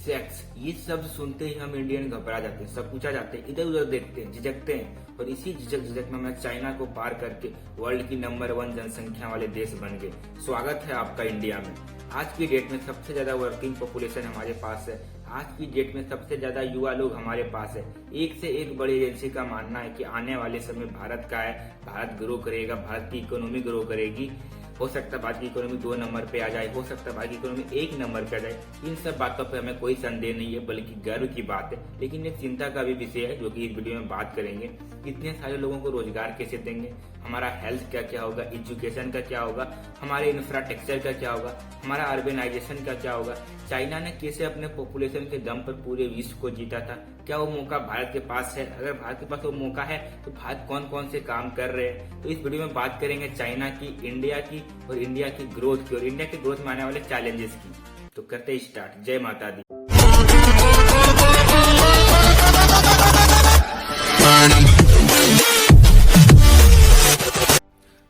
Sex, ये शब्द सुनते ही हम इंडियन घबरा जाते हैं, सब पूछा जाते हैं, इधर उधर देखते हैं, झिझकते हैं। और इसी झिझक में हम चाइना को पार करके वर्ल्ड की नंबर 1 जनसंख्या वाले देश बन गए। स्वागत है आपका इंडिया में। आज की डेट में सबसे ज्यादा वर्किंग पॉपुलेशन हमारे पास है। आज की डेट में सबसे ज्यादा युवा लोग हमारे पास है। एक से एक बड़ी एजेंसी का मानना है कि आने वाले समय भारत का है, भारत ग्रो करेगा, भारत की इकोनॉमी ग्रो करेगी। हो सकता है भारत की इकोनॉमी 2 नंबर पे आ जाए, हो सकता है भारत की इकोनॉमी 1 नंबर पे आ जाए। इन सब बातों पे हमें कोई संदेह नहीं है, बल्कि गर्व की बात है। लेकिन एक चिंता का भी विषय है, जो कि इस वीडियो में बात करेंगे। इतने सारे लोगों को रोजगार कैसे देंगे, हमारा हेल्थ का क्या होगा, एजुकेशन का क्या होगा, हमारे इंफ्रास्ट्रक्चर का क्या होगा, हमारा अर्बेनाइजेशन का क्या होगा। चाइना ने कैसे अपने पॉपुलेशन के दम पर पूरे विश्व को जीता था, क्या वो मौका भारत के पास है? अगर भारत के पास वो मौका है तो भारत कौन कौन से काम कर रहे हैं, तो इस वीडियो में बात करेंगे चाइना की, इंडिया की और इंडिया की ग्रोथ की, और इंडिया की ग्रोथ में आने वाले चैलेंजेस की। तो करते ही स्टार्ट। जय माता दी।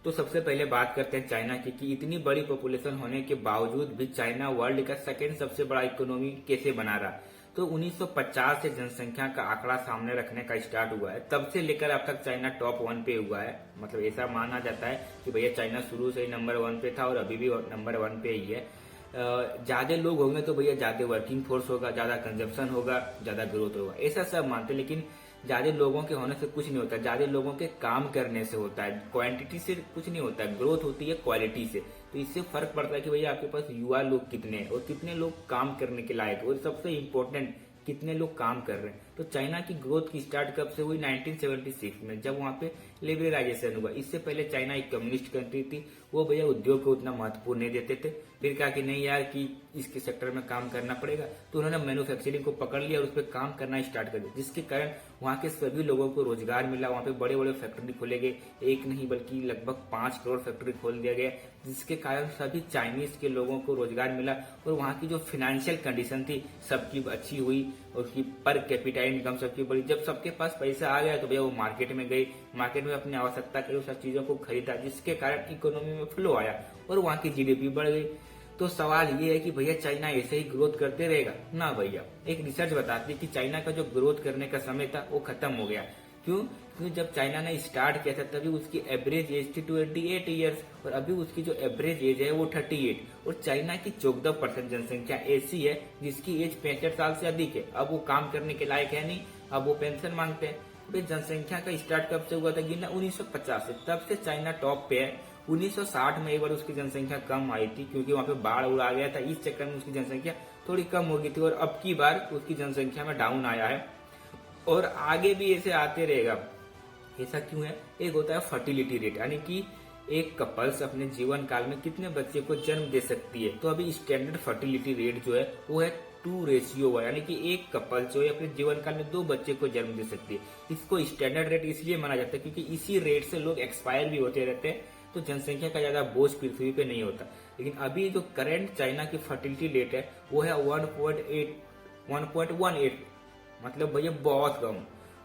तो सबसे पहले बात करते हैं चाइना की, कि इतनी बड़ी पॉपुलेशन होने के बावजूद भी चाइना वर्ल्ड का सेकेंड सबसे बड़ा इकोनॉमी कैसे बना रहा। तो 1950 से जनसंख्या का आंकड़ा सामने रखने का स्टार्ट हुआ है, तब से लेकर अब तक चाइना टॉप 1 पे हुआ है। मतलब ऐसा माना जाता है कि भैया चाइना शुरू से ही नंबर 1 पे था और अभी भी नंबर 1 पे ही है। ज्यादा लोग होंगे तो भैया ज्यादा वर्किंग फोर्स होगा, ज्यादा कंजप्शन होगा, ज्यादा ग्रोथ होगा, ऐसा सब मानते। लेकिन ज्यादा लोगों के होने से कुछ नहीं होता, ज्यादा लोगों के काम करने से होता है। क्वांटिटी से कुछ नहीं होता, ग्रोथ होती है क्वालिटी से। तो इससे फर्क पड़ता है कि भैया आपके पास युवा लोग कितने हैं और कितने लोग काम करने के लायक, और सबसे इम्पोर्टेंट कितने लोग काम कर रहे हैं। तो चाइना की ग्रोथ की स्टार्ट कब से हुई? 1976 में, जब वहां पे लिबरलाइजेशन हुआ। इससे पहले चाइना एक कम्युनिस्ट कंट्री थी, वो भैया उद्योग को उतना महत्वपूर्ण नहीं देते थे। फिर कहा कि नहीं यार, कि इसके सेक्टर में काम करना पड़ेगा, तो उन्होंने मैन्युफैक्चरिंग को पकड़ लिया और उस पर काम करना स्टार्ट कर दिया, जिसके कारण वहां के सभी लोगों को रोजगार मिला। वहां पे बड़े बड़े फैक्ट्री खोले गए, एक नहीं बल्कि लगभग 5 करोड़ फैक्ट्री खोल दिया गया, जिसके कारण सभी चाइनीज के लोगों को रोजगार मिला। और वहां की जो फाइनेंशियल कंडीशन थी सबकी अच्छी हुई, और उसकी पर कैपिटा इनकम सबकी बड़ी। जब सबके पास पैसा आ गया तो भैया वो मार्केट में गए, मार्केट में अपनी आवश्यकता के अनुसार चीजों को खरीदा, जिसके कारण इकोनॉमी में फ्लो आया और वहां की जीडीपी बढ़ गई। तो सवाल ये है कि भैया चाइना ऐसे ही ग्रोथ करते रहेगा? ना भैया, एक रिसर्च बताती है कि चाइना का जो ग्रोथ करने का समय था वो खत्म हो गया। क्यों? क्योंकि जब चाइना ने स्टार्ट किया था तभी उसकी एवरेज एज थी 28 ईयर्स, और अभी उसकी जो एवरेज एज है वो 38। और चाइना की 14% जनसंख्या ऐसी है जिसकी एज 65 साल से अधिक है। अब वो काम करने के लायक है नहीं, अब वो पेंशन मांगते हैं। भाई जनसंख्या का स्टार्ट कब से हुआ था गिनना? 1950 से, तब से चाइना टॉप पे है। 1960 में एक बार उसकी जनसंख्या कम आई थी, क्योंकि वहां पे बाढ़ उड़ा गया था, इस चक्कर में उसकी जनसंख्या थोड़ी कम हो गई थी। और अब की बार उसकी जनसंख्या में डाउन आया है, और आगे भी ऐसे आते रहेगा। ऐसा क्यों है? एक होता है फर्टिलिटी रेट, यानी कि एक कपल्स अपने जीवन काल में कितने बच्चे को जन्म दे सकती है। तो अभी स्टैंडर्ड फर्टिलिटी रेट जो है वो है 2:1, यानी कि एक कपल जो है अपने जीवन काल में 2 बच्चे को जन्म दे सकती है। इसको स्टैंडर्ड रेट इसलिए माना जाता है क्योंकि इसी रेट से लोग एक्सपायर भी होते रहते हैं, तो जनसंख्या का ज्यादा बोझ पृथ्वी पे नहीं होता। लेकिन अभी जो करंट चाइना की फर्टिलिटी रेट है वो है 1.18, मतलब भैया बहुत कम।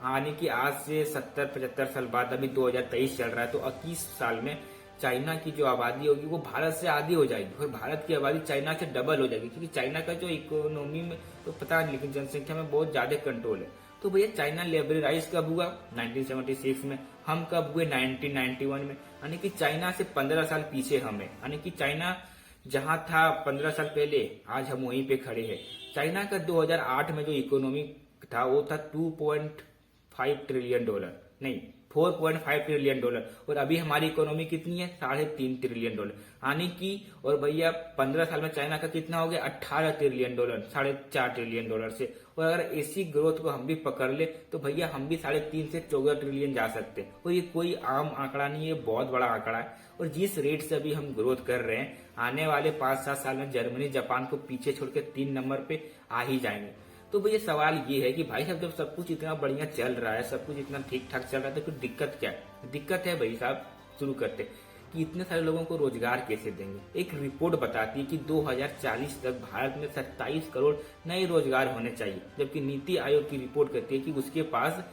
यानी कि आज से 70-75 साल बाद, अभी 2023 चल रहा है, तो 21 साल में चाइना की जो आबादी होगी वो भारत से आधी हो जाएगी, और भारत की आबादी चाइना से डबल हो जाएगी। क्योंकि चाइना का जो इकोनॉमी में तो पता नहीं, लेकिन जनसंख्या में बहुत ज्यादा कंट्रोल है। तो भैया चाइना लिबरलाइज कब हुआ? 1976 में। हम कब हुए? 1991 में। यानी कि चाइना से 15 साल पीछे हम है। यानी कि चाइना जहां था 15 साल पहले, आज हम वहीं पे खड़े हैं। चाइना का 2008 में जो इकोनॉमी था वो था $2.5 ट्रिलियन, नहीं 4.5 ट्रिलियन डॉलर, और अभी हमारी इकोनॉमी कितनी है? $3.5 ट्रिलियन। यानी कि, और भैया 15 साल में चाइना का कितना हो गया? $18 ट्रिलियन, $4.5 ट्रिलियन से। और अगर ऐसी ग्रोथ को हम भी पकड़ ले तो भैया हम भी 3.5 से 14 ट्रिलियन जा सकते हैं। और ये कोई आम आंकड़ा नहीं है, बहुत बड़ा आंकड़ा है। और जिस रेट से अभी हम ग्रोथ कर रहे हैं, आने वाले 5-7 साल में जर्मनी जापान को पीछे छोड़ के 3 नंबर पे आ ही जाएंगे। तो भैया सवाल ये है कि भाई साहब, जब सब कुछ इतना बढ़िया चल रहा है, सब कुछ इतना ठीक ठाक चल रहा है, तो फिर दिक्कत क्या है? दिक्कत है भाई साहब, शुरू करते कि इतने सारे लोगों को रोजगार कैसे देंगे। एक रिपोर्ट बताती है कि 2040 तक भारत में 27 करोड़ नए रोजगार होने चाहिए, जबकि नीति आयोग की रिपोर्ट कहती है कि उसके पास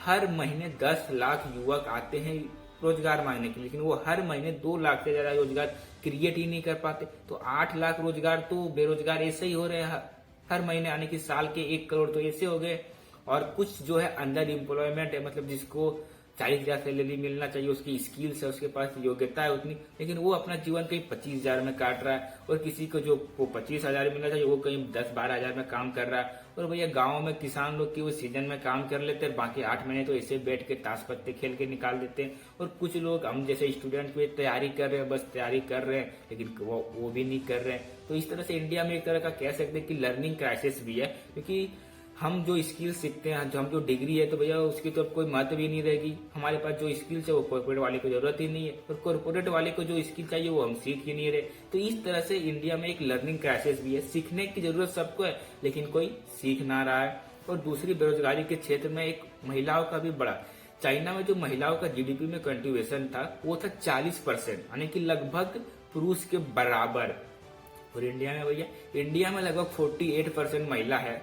हर महीने 10 लाख युवक आते हैं रोजगार मांगने के लिए, लेकिन वो हर महीने 2 लाख से ज्यादा रोजगार क्रिएट ही नहीं कर पाते। तो 8 लाख रोजगार तो बेरोजगार ऐसे ही हो रहे हैं हर महीने आने की साल के 1 करोड़ तो ऐसे हो गए। और कुछ जो है अंडर एम्प्लॉयमेंट है, मतलब जिसको 40,000 सैलरी मिलना चाहिए, उसकी स्किल्स है, उसके पास योग्यता है उतनी, लेकिन वो अपना जीवन कहीं 25,000 में काट रहा है। और किसी को जो 25,000 मिलना चाहिए वो कहीं 10-12,000 में काम कर रहा है। और भैया गाँव में किसान लोग की वो सीजन में काम कर लेते हैं, बाकी 8 महीने तो ऐसे बैठ के ताश पत्ते खेल के निकाल देते हैं। और कुछ लोग हम जैसे स्टूडेंट भी तैयारी कर रहे हैं, बस तैयारी कर रहे हैं, लेकिन वो भी नहीं कर रहे हैं। तो इस तरह से इंडिया में एक तरह का कह सकते हैं कि लर्निंग क्राइसिस भी है, क्योंकि हम जो स्किल सीखते हैं, जो हम जो डिग्री है, तो भैया उसकी तो अब कोई महत्व भी नहीं रहेगी। हमारे पास जो स्किल्स है वो कॉर्पोरेट वाले को जरूरत ही नहीं है, और कॉर्पोरेट वाले को जो स्किल चाहिए वो हम सीख ही नहीं रहे। तो इस तरह से इंडिया में एक लर्निंग क्राइसिस भी है। सीखने की जरूरत सबको है, लेकिन कोई सीख ना रहा है। और दूसरी, बेरोजगारी के क्षेत्र में एक महिलाओं का भी बड़ा, चाइना में जो महिलाओं का जीडीपी में कंट्रीब्यूशन था वो था 40%, यानी कि लगभग पुरुष के बराबर। और इंडिया में भैया, इंडिया में लगभग 48% महिला है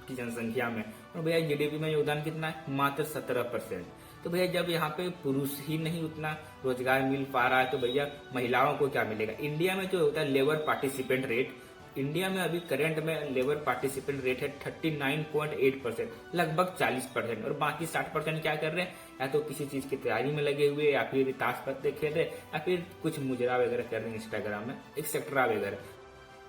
की जनसंख्या में, और भैया जीडीपी में योगदान कितना है, मात्र 17%। तो भैया जब यहाँ पे पुरुष ही नहीं उतना रोजगार मिल पा रहा है, तो भैया महिलाओं को क्या मिलेगा। इंडिया में जो होता है लेबर पार्टिसिपेंट रेट, इंडिया में अभी करंट में लेबर पार्टिसिपेंट रेट है 39.8%, लगभग 40%। और बाकी 60% क्या कर रहे हैं, या तो किसी चीज की तैयारी में लगे हुए, या फिर ताश पत्ते खेल रहे, या फिर कुछ मुजरा वगैरह कर रहे हैं इंस्टाग्राम में, एक्सेट्रा वगैरह।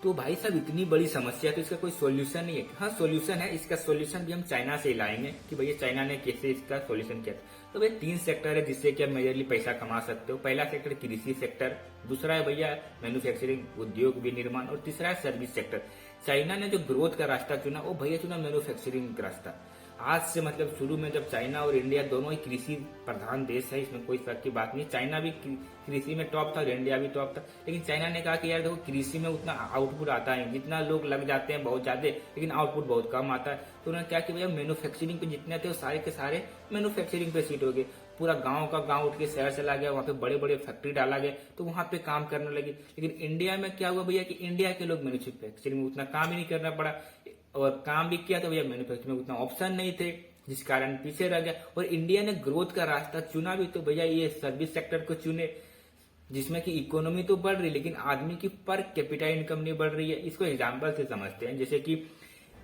तो भाई साहब इतनी बड़ी समस्या, तो इसका कोई सोल्यूशन नहीं है। हाँ सोल्यूशन है, इसका सोल्यूशन भी हम चाइना से ही लाएंगे कि भैया चाइना ने कैसे इसका सोल्यूशन किया। तो भैया 3 सेक्टर है जिससे कि आप मेजरली पैसा कमा सकते हो। पहला सेक्टर कृषि सेक्टर, दूसरा है भैया मैन्युफैक्चरिंग उद्योग विनिर्माण, और तीसरा है सर्विस सेक्टर। चाइना ने जो ग्रोथ का रास्ता चुना वो भैया चुना मैन्युफैक्चरिंग का रास्ता। आज से मतलब शुरू में जब चाइना और इंडिया दोनों ही कृषि प्रधान देश है, इसमें कोई शक की बात नहीं। चाइना भी कृषि में टॉप था और इंडिया भी टॉप था, लेकिन चाइना ने कहा कि यार देखो कृषि में उतना आउटपुट आता है, जितना लोग लग जाते हैं बहुत ज्यादा, लेकिन आउटपुट बहुत कम आता है। तो उन्होंने क्या किया, भैया मैन्युफैक्चरिंग पे जितने थे वो सारे के सारे मैन्युफैक्चरिंग पे सीट हो गए। पूरा गांव का गांव उठ के शहर चला गया, वहां पे बड़े बड़े फैक्ट्री डाला गया, तो वहां पे काम करने लगे। लेकिन इंडिया में क्या हुआ भैया कि इंडिया के लोग मैन्युफैक्चरिंग में उतना काम ही नहीं करना पड़ा, और काम भी किया तो भैया मैन्युफैक्चरिंग में उतना ऑप्शन नहीं थे, जिस कारण पीछे रह गया। और इंडिया ने ग्रोथ का रास्ता चुना भी तो भैया ये सर्विस सेक्टर को चुने, जिसमें कि इकोनॉमी तो बढ़ रही है लेकिन आदमी की पर कैपिटा इनकम नहीं बढ़ रही है। इसको एग्जांपल से समझते हैं, जैसे कि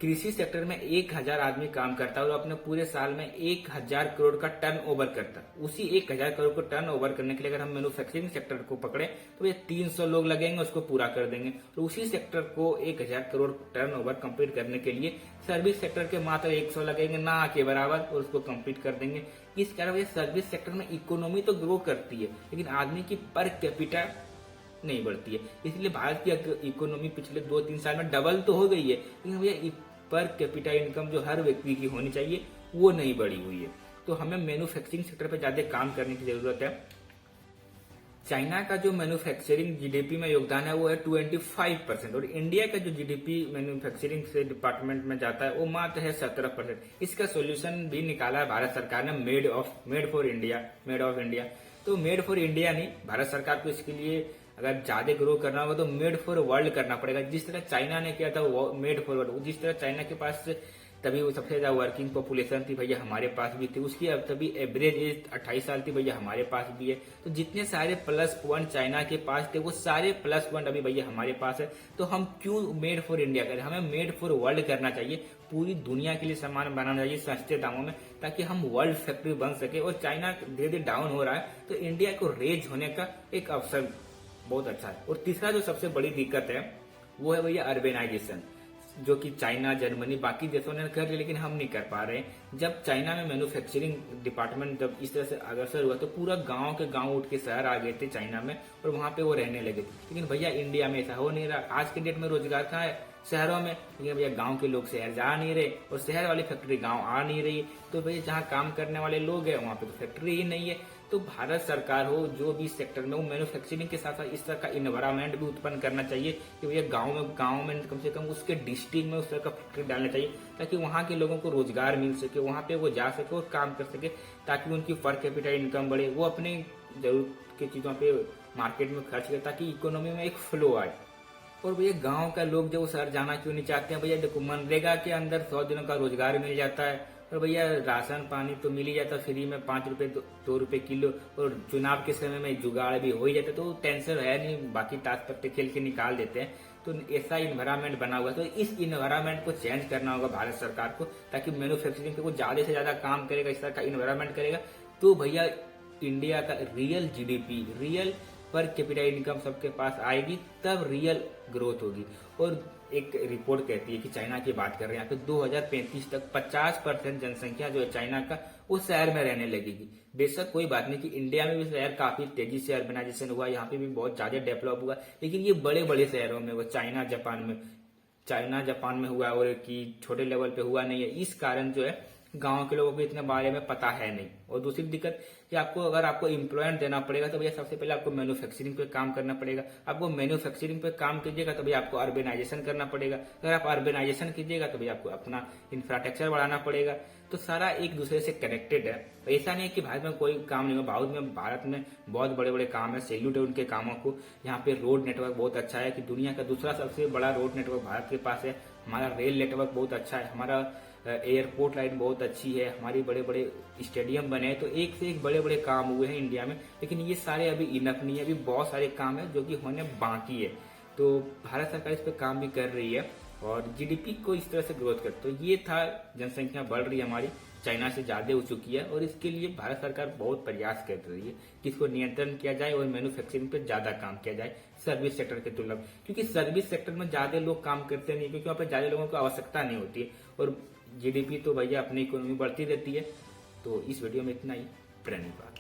कृषि सेक्टर में 1,000 आदमी काम करता है और अपने पूरे साल में 1,000 करोड़ का टर्नओवर करता है। उसी 1,000 करोड़ को टर्नओवर करने के लिए अगर हम मैन्युफैक्चरिंग सेक्टर को पकड़े तो ये 300 लोग लगेंगे, उसको पूरा कर देंगे। और उसी सेक्टर को 1,000 करोड़ टर्नओवर कंप्लीट करने के लिए सर्विस सेक्टर के मात्र 100 लगेंगे, ना के बराबर, और उसको कंप्लीट कर देंगे। इस कारण ये सर्विस सेक्टर में इकोनॉमी तो ग्रो करती है लेकिन आदमी की पर कैपिटा नहीं बढ़ती है। इसलिए भारत की इकोनॉमी पिछले 2-3 साल में डबल तो हो गई है, लेकिन भैया पर कैपिटा इनकम जो हर व्यक्ति की होनी चाहिए वो नहीं बढ़ी हुई है। तो हमें मैन्युफैक्चरिंग सेक्टर पर ज्यादा काम करने की जरूरत है। चाइना का जो मैन्युफैक्चरिंग जीडीपी में योगदान है वो है 25%, और इंडिया का जो जीडीपी मैन्युफैक्चरिंग से डिपार्टमेंट में जाता है वो मात्र है 17%। इसका सोल्यूशन भी निकाला है भारत सरकार ने, मेड फॉर इंडिया। तो मेड फॉर इंडिया नहीं, भारत सरकार को इसके लिए अगर ज्यादा ग्रो करना होगा तो मेड फॉर वर्ल्ड करना पड़ेगा। जिस तरह चाइना ने किया था वो मेड फॉर वर्ल्ड, जिस तरह चाइना के पास तभी वो सबसे ज्यादा वर्किंग पॉपुलेशन थी भैया हमारे पास भी थी, उसकी अब तभी एवरेज एज 28 साल थी भैया हमारे पास भी है। तो जितने सारे +1 चाइना के पास थे वो सारे +1 अभी भैया हमारे पास है। तो हम क्यों मेड फॉर इंडिया करें, हमें मेड फॉर वर्ल्ड करना चाहिए। पूरी दुनिया के लिए सामान बनाना चाहिए सस्ते दामों में, ताकि हम वर्ल्ड फैक्ट्री बन सके। और चाइना धीरे धीरे डाउन हो रहा है तो इंडिया को रेज होने का एक अवसर बहुत अच्छा है। और तीसरा जो सबसे बड़ी दिक्कत है वो है भैया अर्बेनाइजेशन, जो कि चाइना, जर्मनी, बाकी देशों ने कर लिया लेकिन हम नहीं कर पा रहे हैं। जब चाइना में मैन्युफैक्चरिंग डिपार्टमेंट जब इस तरह से अग्रसर हुआ तो पूरा गांव के गांव उठ के शहर आ गए थे चाइना में, और वहां पे वो रहने लगे थे। लेकिन भैया इंडिया में ऐसा हो नहीं रहा। आज के डेट में रोजगार कहाँ है, शहरों में, लेकिन भैया गांव के लोग शहर जा नहीं रहे और शहर वाली फैक्ट्री गांव आ नहीं रही। तो भैया जहाँ काम करने वाले लोग हैं वहां पे तो फैक्ट्री ही नहीं है। तो भारत सरकार हो जो भी सेक्टर में, वो मैन्युफैक्चरिंग के साथ साथ इस तरह का इन्वायरमेंट भी उत्पन्न करना चाहिए कि भैया गांव में कम से कम उसके डिस्ट्रिक्ट में उस तरह का फैक्ट्री डालना चाहिए, ताकि वहां के लोगों को रोजगार मिल सके, वहां पे वो जा सके और काम कर सके, ताकि उनकी पर कैपिटा इनकम बढ़े, वो अपने जरूरत की चीजों पे मार्केट में खर्च करे, ताकि इकोनॉमी में एक फ्लो आए। और भैया गांव का लोग जो शहर जाना क्यों नहीं चाहते हैं, भैया देखो मनरेगा के अंदर 100 दिनों का रोजगार मिल जाता है, और भैया राशन पानी तो मिल ही जाता फ्री में, 5 रुपए 2 रुपए किलो, और चुनाव के समय में जुगाड़ भी हो ही जाता, तो टेंशन है नहीं, बाकी ताश पत्ते खेल के निकाल देते हैं। तो ऐसा इन्वायरमेंट बना हुआ है, तो इस इन्वायरमेंट को चेंज करना होगा भारत सरकार को, ताकि मैन्युफैक्चरिंग पे वो ज्यादा से ज्यादा काम करेगा, इस तरह का इन्वायरमेंट करेगा, तो भैया इंडिया का real GDP, real per capita income सबके पास आएगी, तब रियल ग्रोथ होगी। और एक रिपोर्ट कहती है कि चाइना की बात कर रहे हैं यहाँ पे 2035 तक 50% जनसंख्या जो है चाइना का वो शहर में रहने लगेगी। बेशक कोई बात नहीं कि इंडिया में भी शहर काफी तेजी से अर्बनाइजेशन हुआ, यहाँ पे भी बहुत ज्यादा डेवलप हुआ, लेकिन ये बड़े बड़े शहरों में, वो चाइना जापान में हुआ और कि छोटे लेवल पे हुआ नहीं है। इस कारण जो है गांव के लोगों को इतने बारे में पता है नहीं। और दूसरी दिक्कत कि अगर आपको एम्प्लॉयमेंट देना पड़ेगा तो भैया सबसे पहले आपको मैन्युफैक्चरिंग पे काम करना पड़ेगा। आपको मैन्युफैक्चरिंग पे काम कीजिएगा तो भैया आपको अर्बेनाइजेशन करना पड़ेगा। अगर आप अर्बेनाइजेशन कीजिएगा तो भैया आपको अपना इंफ्रास्ट्रक्चर बढ़ाना पड़ेगा। तो सारा एक दूसरे से कनेक्टेड है। ऐसा नहीं है कि भारत में कोई काम नहीं हुआ, भारत में बहुत बड़े बड़े काम है, सैल्यूट है उनके कामों को। यहाँ पे रोड नेटवर्क बहुत अच्छा है कि दुनिया का दूसरा सबसे बड़ा रोड नेटवर्क भारत के पास है। हमारा रेल नेटवर्क बहुत अच्छा है, हमारा एयरपोर्ट लाइन बहुत अच्छी है, हमारी बड़े बड़े स्टेडियम बने हैं। तो एक से एक बड़े बड़े काम हुए हैं इंडिया में, लेकिन ये सारे अभी इनफ नहीं है, अभी बहुत सारे काम है जो कि होने बाकी है। तो भारत सरकार इस पर काम भी कर रही है और जीडीपी को इस तरह से ग्रोथ कर। तो ये था, जनसंख्या बढ़ रही है हमारी, चाइना से ज्यादा हो चुकी है, और इसके लिए भारत सरकार बहुत प्रयास कर रही है कि इसको नियंत्रण किया जाए और मैन्युफैक्चरिंग पे ज्यादा काम किया जाए सर्विस सेक्टर के तुलना में। क्योंकि सर्विस सेक्टर में ज्यादा लोग काम करते नहीं, क्योंकि वहाँ पे ज्यादा लोगों को आवश्यकता नहीं होती है, और जीडीपी तो भैया अपनी इकोनॉमी बढ़ती रहती है। तो इस वीडियो में इतना ही। धन्यवाद।